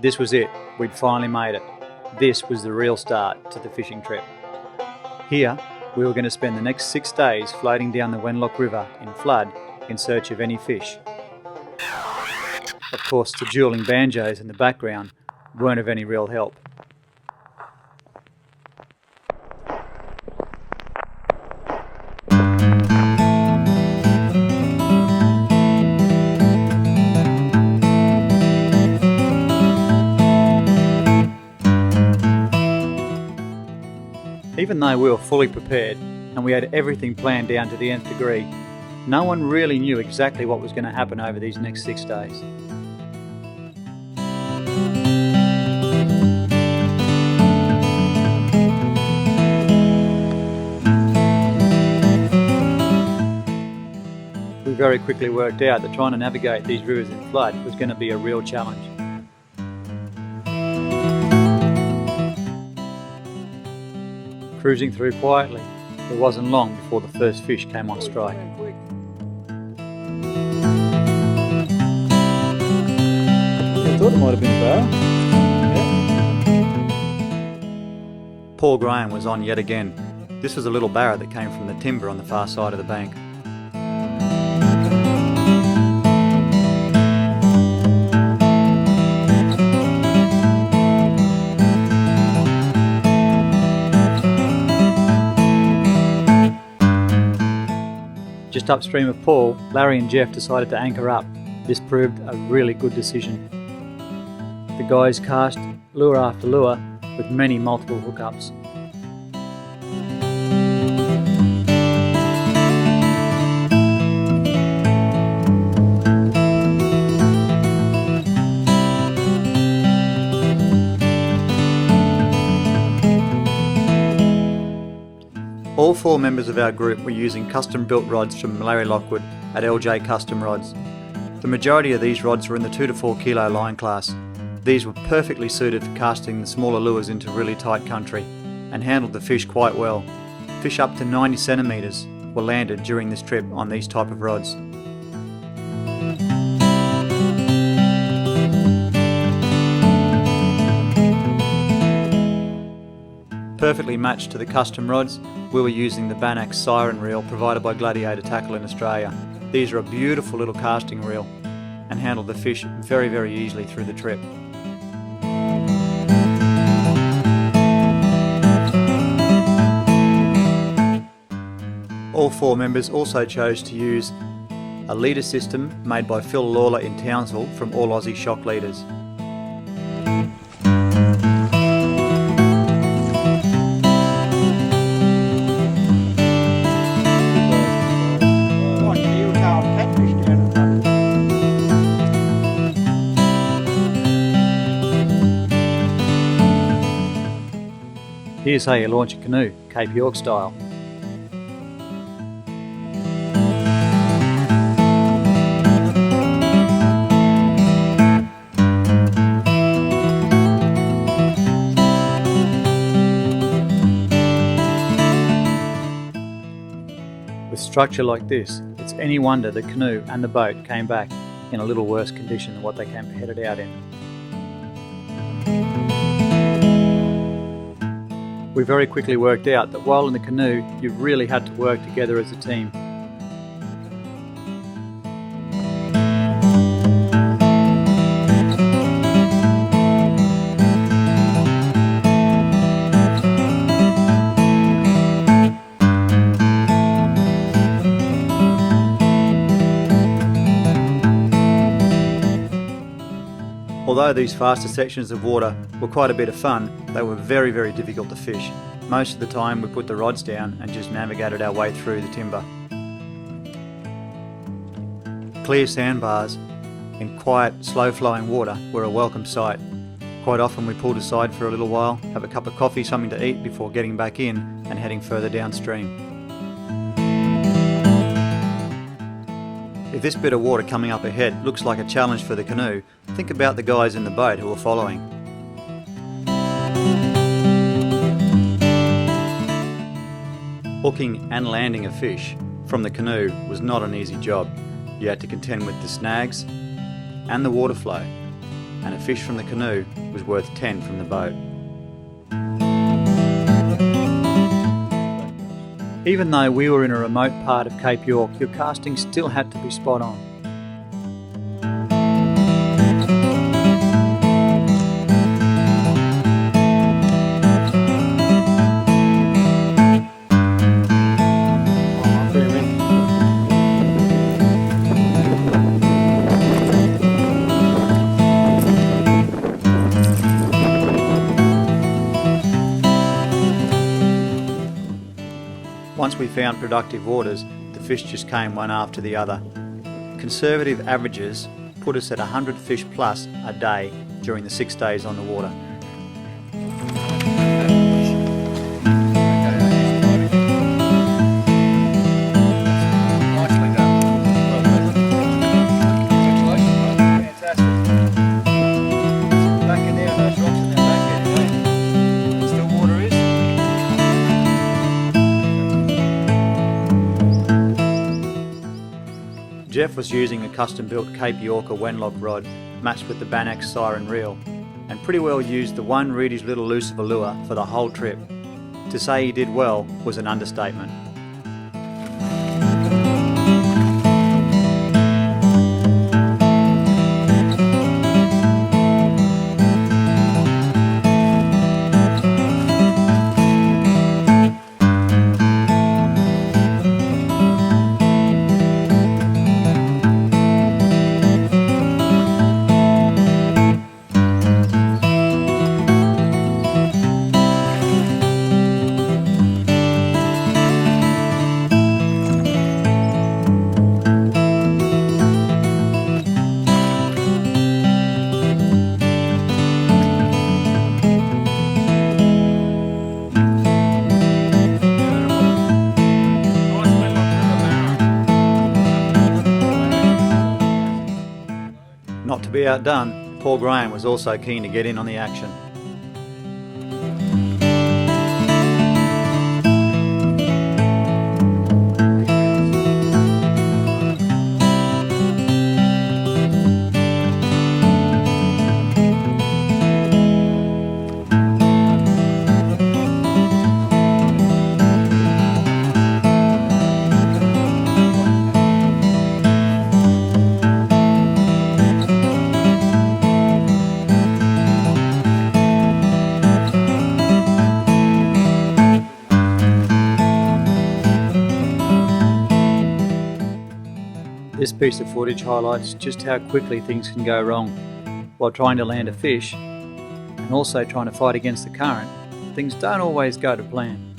This was it, we'd finally made it. This was the real start to the fishing trip. Here, we were going to spend the next 6 days floating down the Wenlock River in flood in search of any fish. Of course, the dueling banjos in the background weren't of any real help. Even though we were fully prepared and we had everything planned down to the nth degree, no one really knew exactly what was going to happen over these next 6 days. We very quickly worked out that trying to navigate these rivers in flood was going to be a real challenge. Cruising through quietly, it wasn't long before the first fish came on strike. I thought it might have been a barra. Yeah. Paul Graham was on yet again. This was a little barra that came from the timber on the far side of the bank. Just upstream of Paul, Larry and Jeff decided to anchor up. This proved a really good decision. The guys cast lure after lure with many multiple hookups. All 4 members of our group were using custom-built rods from Larry Lockwood at LJ Custom Rods. The majority of these rods were in the 2 to 4 kilo line class. These were perfectly suited for casting the smaller lures into really tight country and handled the fish quite well. Fish up to 90 centimetres were landed during this trip on these type of rods. Perfectly matched to the custom rods, we were using the Bannack Siren reel provided by Gladiator Tackle in Australia. These are a beautiful little casting reel and handle the fish very, very easily through the trip. All 4 members also chose to use a leader system made by Phil Lawler in Townsville from All Aussie Shock Leaders. Here's how you launch a canoe, Cape York style. With structure like this, it's any wonder the canoe and the boat came back in a little worse condition than what they came headed out in. We very quickly worked out that while in the canoe, you really had to work together as a team. Although these faster sections of water were quite a bit of fun, they were very, very difficult to fish. Most of the time we put the rods down and just navigated our way through the timber. Clear sandbars in quiet, slow-flowing water were a welcome sight. Quite often we pulled aside for a little while, have a cup of coffee, something to eat before getting back in and heading further downstream. If this bit of water coming up ahead looks like a challenge for the canoe, think about the guys in the boat who are following. Hooking and landing a fish from the canoe was not an easy job. You had to contend with the snags and the water flow. and a fish from the canoe was worth 10 from the boat. Even though we were in a remote part of Cape York, your casting still had to be spot on. Once we found productive waters, the fish just came one after the other. Conservative averages put us at 100 fish plus a day during the 6 days on the water. Jeff was using a custom-built Cape Yorker Wenlock rod matched with the Bannax Siren reel, and pretty well used the one Reedy's little Lucifer lure for the whole trip. To say he did well was an understatement. Not to be outdone, Paul Graham was also keen to get in on the action. This piece of footage highlights just how quickly things can go wrong. While trying to land a fish, and also trying to fight against the current, things don't always go to plan.